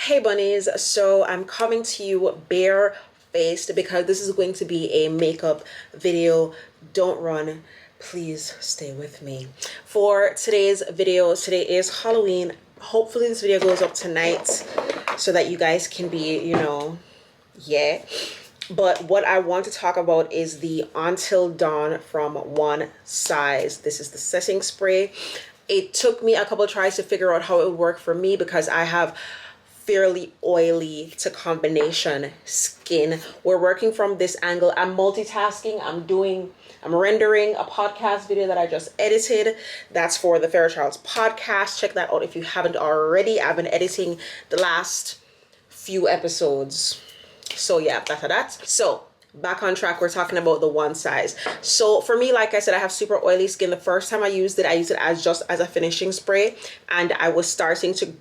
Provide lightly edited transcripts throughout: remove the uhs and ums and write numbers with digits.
Hey bunnies, so I'm coming to you bare-faced because this is going to be a makeup video. Don't run, please stay with me. For today's video, today is Halloween. Hopefully this video goes up tonight so that you guys can be, yeah. But what I want to talk about is the Until Dawn from One Size. This is the setting spray. It took me a couple of tries to figure out how it would work for me because I have fairly oily to combination skin. We're working from this angle. I'm multitasking. I'm rendering a podcast video that I just edited. That's for the Fairchild's podcast. Check that out if you haven't already. I've been editing the last few episodes. So yeah, that's that. So back on track, we're talking about the One Size. So for me, like I said, I have super oily skin. The first time I used it as just as a finishing spray, and I was starting to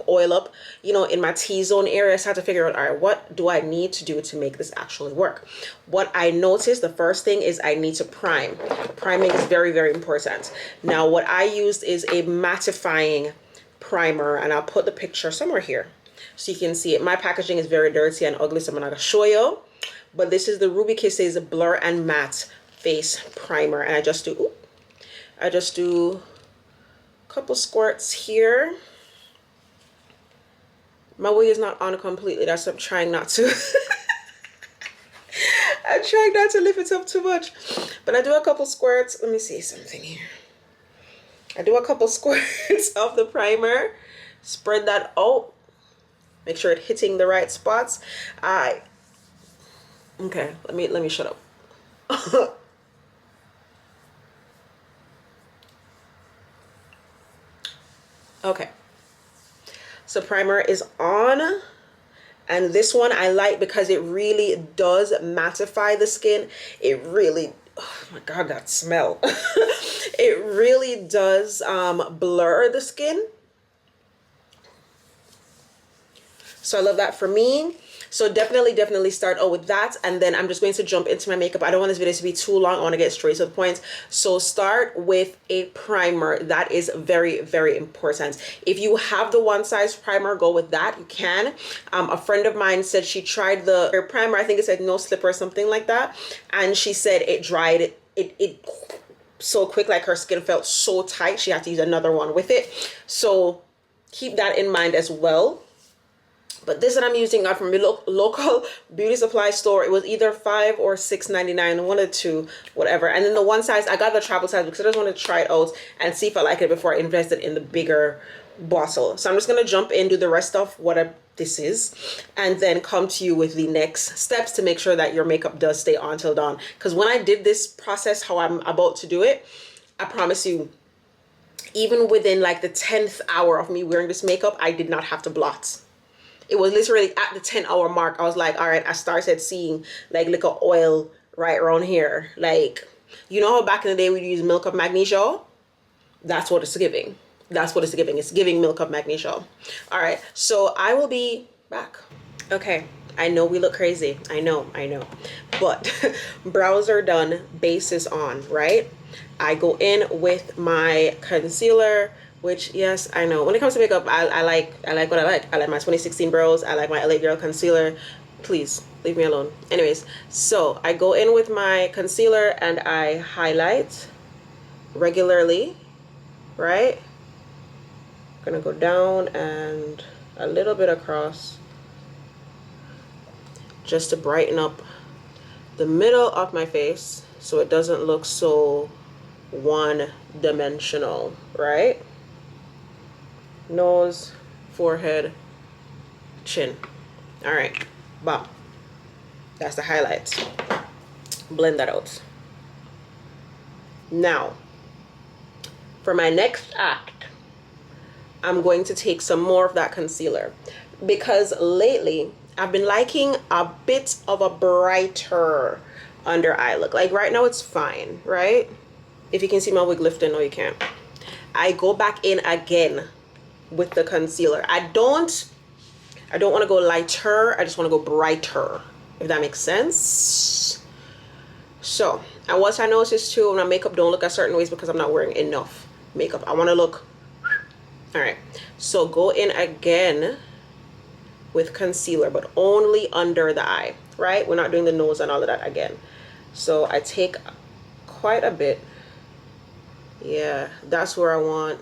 oil up, in my T-zone area. So I had to figure out, all right, what do I need to do to make this actually work? What I noticed, the first thing is I need to prime. Priming is very, very important. Now, what I used is a mattifying primer, and I'll put the picture somewhere here so you can see it. My packaging is very dirty and ugly, so I'm not gonna show you. But this is the Ruby Kisses Blur and Matte Face Primer, and I just do a couple squirts here. My wig is not on completely. That's what I'm trying not to. I'm trying not to lift it up too much. But I do a couple squirts. Let me see something here. I do a couple squirts of the primer. Spread that out. Make sure it's hitting the right spots. Okay, let me shut up. Okay. So primer is on, and this one I like because it really does mattify the skin. It really, oh my God, that smell. It really does blur the skin. So I love that for me. So definitely start out with that, and then I'm just going to jump into my makeup. I don't want this video to be too long. I want to get straight to the point. So start with a primer. That is very, very important. If you have the One Size primer, go with that. You can. A friend of mine said she tried the primer. I think it said no slipper or something like that, and she said it dried it so quick, like her skin felt so tight. She had to use another one with it. So keep that in mind as well. But this that I'm using got from a local beauty supply store. It was either $5 or $6.99, one of the two, whatever. And then the One Size, I got the travel size because I just wanted to try it out and see if I like it before I invested in the bigger bottle. So I'm just going to jump in, do the rest of what this is, and then come to you with the next steps to make sure that your makeup does stay on till dawn. Because when I did this process, how I'm about to do it, I promise you, even within like the 10th hour of me wearing this makeup, I did not have to blot. It was literally at the 10-hour mark. I was like, all right, I started seeing like little oil right around here. Like, you know how back in the day we use milk of magnesia? That's what it's giving. That's what it's giving. It's giving milk of magnesia. All right, so I will be back. Okay, I know we look crazy. I know. But brows are done, base is on, right? I go in with my concealer, which, yes, I know. When it comes to makeup, I like what I like. I like my 2016 brows. I like my LA Girl concealer. Please, leave me alone. Anyways, so I go in with my concealer and I highlight regularly, right? I'm gonna go down and a little bit across just to brighten up the middle of my face so it doesn't look so one-dimensional, right? Nose, forehead, chin. All right, bam. That's the highlights. Blend that out. Now, for my next act, I'm going to take some more of that concealer because lately I've been liking a bit of a brighter under eye look. Like right now it's fine, right? If you can see my wig lifting, no you can't. I go back in again with the concealer. I don't want to go lighter, I just want to go brighter, if that makes sense. So, and what I noticed too, when my makeup don't look a certain ways because I'm not wearing enough makeup. I want to look, all right. So go in again with concealer, but only under the eye, right? We're not doing the nose and all of that again. So I take quite a bit. Yeah, that's where I want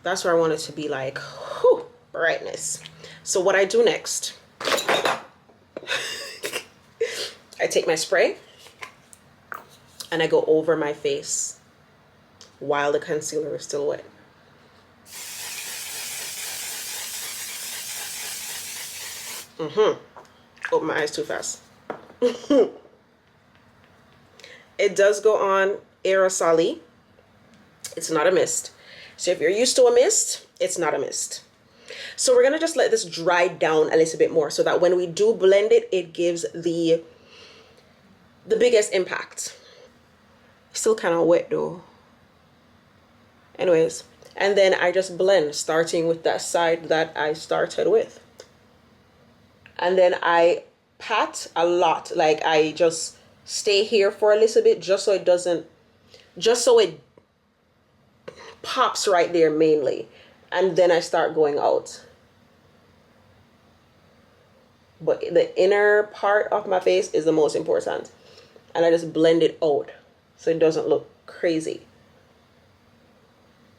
it to be like, whew, brightness. So what I do next, I take my spray and I go over my face while the concealer is still wet. Open my eyes too fast. It does go on aerosol-y. It's not a mist. So if you're used to a mist, it's not a mist. So we're gonna just let this dry down a little bit more so that when we do blend it, it gives the biggest impact. Still kind of wet though. Anyways, and then I just blend, starting with that side that I started with. And then I pat a lot, like I just stay here for a little bit just so it doesn't, just so it pops right there mainly. And then I start going out. But the inner part of my face is the most important. And I just blend it out so it doesn't look crazy.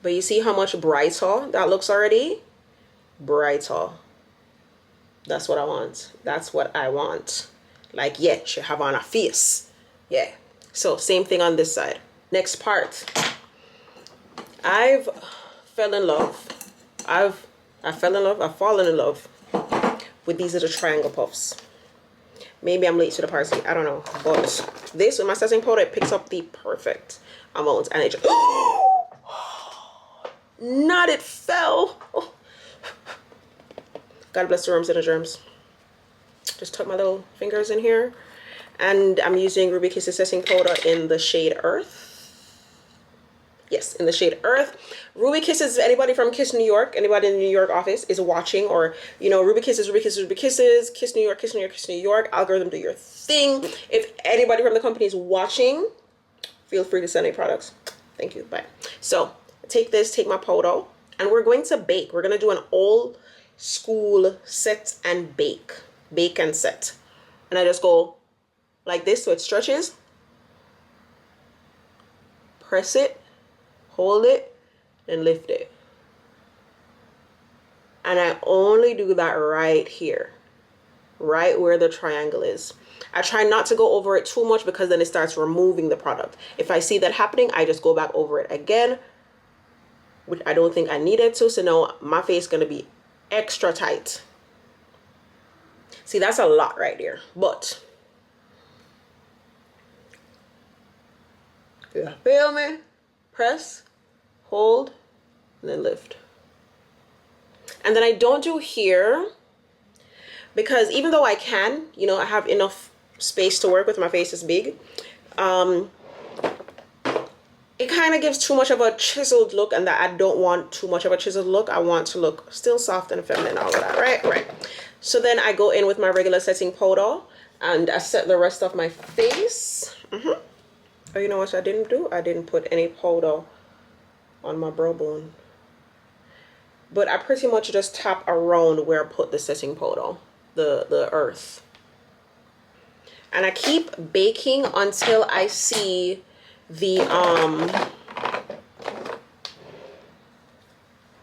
But you see how much brighter that looks already? Brighter. That's what I want. That's what I want. Like, yeah, she have on a face. Yeah. So same thing on this side. Next part. I've fallen in love with these little triangle puffs. Maybe I'm late to the party, I don't know. But this, with my setting powder, it picks up the perfect amount. And it just, not it fell. Oh. God bless the worms and the germs. Just tuck my little fingers in here. And I'm using Ruby Kisses setting powder in the shade Earth. Yes, in the shade Earth. Ruby Kisses, anybody from Kiss New York, anybody in the New York office is watching, or, you know, Ruby Kisses, Ruby Kisses, Ruby Kisses, Kiss New York, Kiss New York, Kiss New York, algorithm, do your thing. If anybody from the company is watching, feel free to send me products. Thank you, bye. So, take this, take my powder, and we're going to bake. We're going to do an old school set and bake. Bake and set. And I just go like this so it stretches. Press it. Hold it and lift it. And I only do that right here, right where the triangle is. I try not to go over it too much because then it starts removing the product. If I see that happening, I just go back over it again, which I don't think I needed to. So now my face is going to be extra tight. See, that's a lot right there, but you feel me? Press, hold, and then lift. And then I don't do here because even though I can, you know, I have enough space to work with, my face is big, it kind of gives too much of a chiseled look, and that I don't want too much of a chiseled look. I want to look still soft and feminine, all of that, right? So then I go in with my regular setting powder and I set the rest of my face. Oh, you know what I didn't do? I didn't put any powder on my brow bone. But I pretty much just tap around where I put the setting powder, the earth. And I keep baking until I see the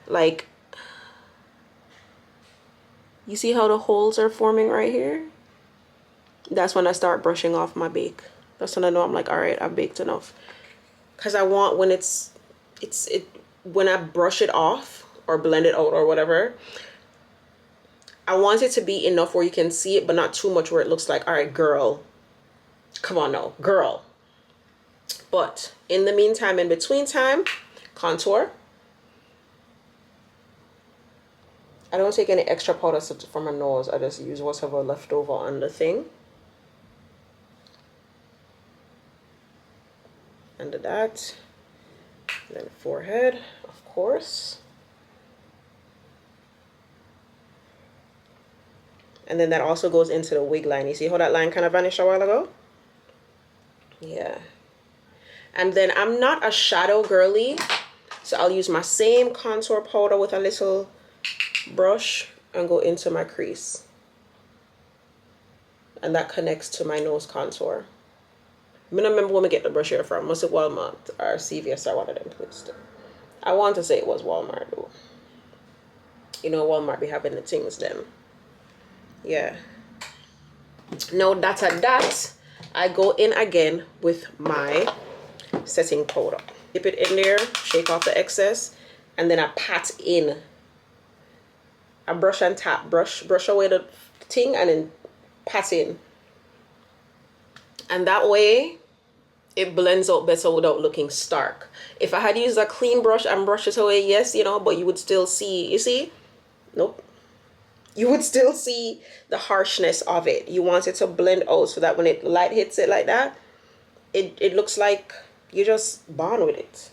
like, you see how the holes are forming right here? That's when I start brushing off my bake. That's when I know I'm like, all right, I've baked enough. Because I want when when I brush it off or blend it out or whatever, I want it to be enough where you can see it, but not too much where it looks like, all right, girl, come on now, girl. But in the meantime, in between time, contour. I don't take any extra powder for my nose. I just use whatever left over on the thing. Under that. And then forehead, of course. And then that also goes into the wig line. You see how that line kind of vanished a while ago? Yeah. And then I'm not a shadow girly. So I'll use my same contour powder with a little brush and go into my crease. And that connects to my nose contour. I don't remember when we get the brush here from. Was it Walmart or CVS or one of them places? I want to say it was Walmart though. You know, Walmart be having the things then. Yeah. Now that at that, I go in again with my setting powder. Dip it in there, shake off the excess, and then I pat in. I brush and tap, brush away the thing and then pat in. And that way, it blends out better without looking stark. If I had used a clean brush and brushed it away, yes, you know, but you would still see, you see? Nope. You would still see the harshness of it. You want it to blend out so that when light hits it like that, it looks like you're just born with it.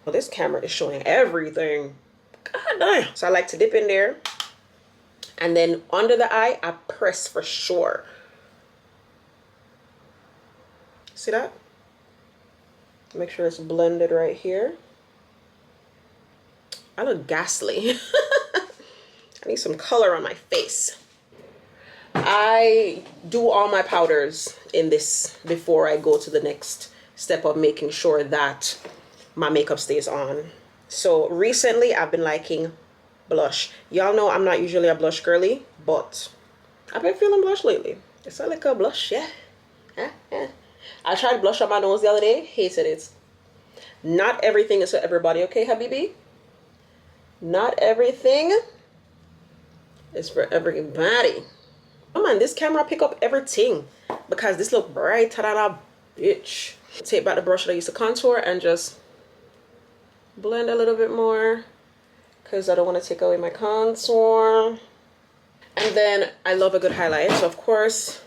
Well, this camera is showing everything. God damn. So I like to dip in there. And then under the eye, I press for sure. See that? Make sure it's blended right here. I look ghastly. I need some color on my face. I do all my powders in this before I go to the next step of making sure that my makeup stays on. So recently I've been liking blush. Y'all know I'm not usually a blush girly, but I've been feeling blush lately. It's like a blush, yeah. I tried blush on my nose the other day, hated it. Not everything is for everybody, okay, Habibi? Not everything is for everybody. Oh man, this camera pick up everything because this look brighter than a bitch. Take back the brush that I used to contour and just blend a little bit more because I don't want to take away my contour. And then I love a good highlight, so of course,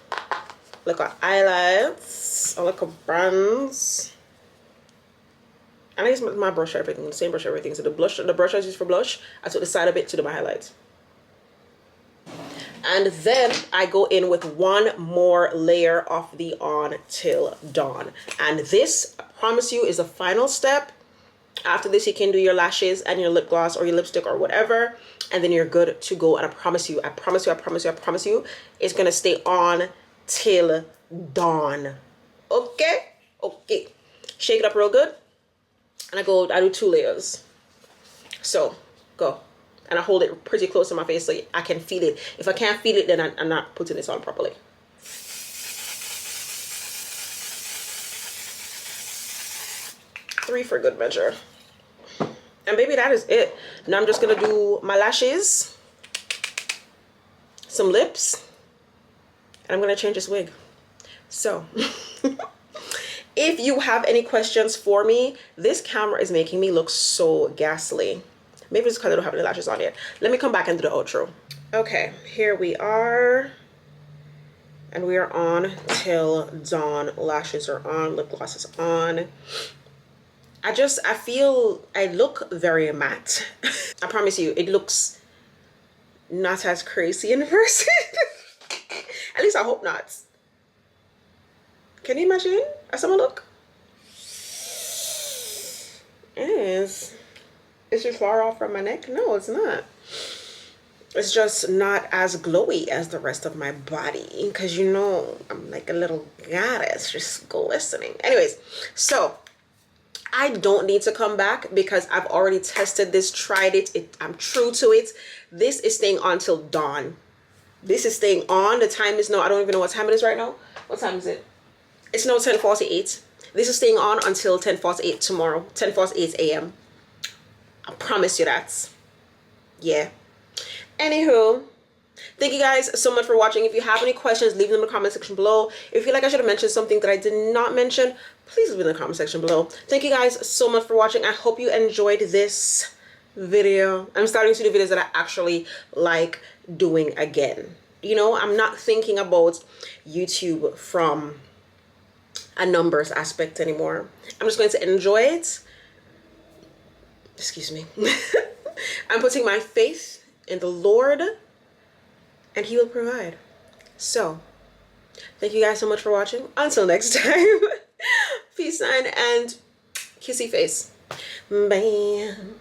look at highlights. I look at brands. And I use my brush for everything, the same brush for everything. So the brush I use for blush, I took the side of it to do my highlights. And then I go in with one more layer of the On Till Dawn. And this, I promise you, is the final step. After this, you can do your lashes and your lip gloss or your lipstick or whatever. And then you're good to go. And I promise you, it's going to stay on till dawn. Okay? Okay. Shake it up real good. And I do 2 layers. So, go. And I hold it pretty close to my face so I can feel it. If I can't feel it, then I'm not putting this on properly. Three for good measure. And baby, that is it. Now I'm just going to do my lashes, some lips, and I'm going to change this wig. So, if you have any questions for me, this camera is making me look so ghastly. Maybe it's because I don't have any lashes on yet. Let me come back and do the outro. Okay, here we are. And we are on till dawn. Lashes are on, lip gloss is on. I feel I look very matte. I promise you, it looks not as crazy in person. At least I hope not. Can you imagine how someone look? Yes. Is it far off from my neck? No, it's not. It's just not as glowy as the rest of my body because, you know, I'm like a little goddess just glistening. Anyways, so I don't need to come back because I've already tested this, tried it. I'm true to it. This is staying on till dawn. This is staying on. The time is no, I don't even know what time it is right now. What time is it? It's now 10:48. This is staying on until 10:48 tomorrow, 10:48 a.m. I promise you that. Yeah. Anywho, thank you guys so much for watching. If you have any questions, leave them in the comment section below. If you feel like I should have mentioned something that I did not mention, please leave it in the comment section below. Thank you guys so much for watching. I hope you enjoyed this video. I'm starting to do videos that I actually like doing again. You know, I'm not thinking about YouTube from a numbers aspect anymore. I'm just going to enjoy it. Excuse me. I'm putting my faith in the Lord and he will provide. So thank you guys so much for watching. Until next time, peace sign and kissy face. Bam.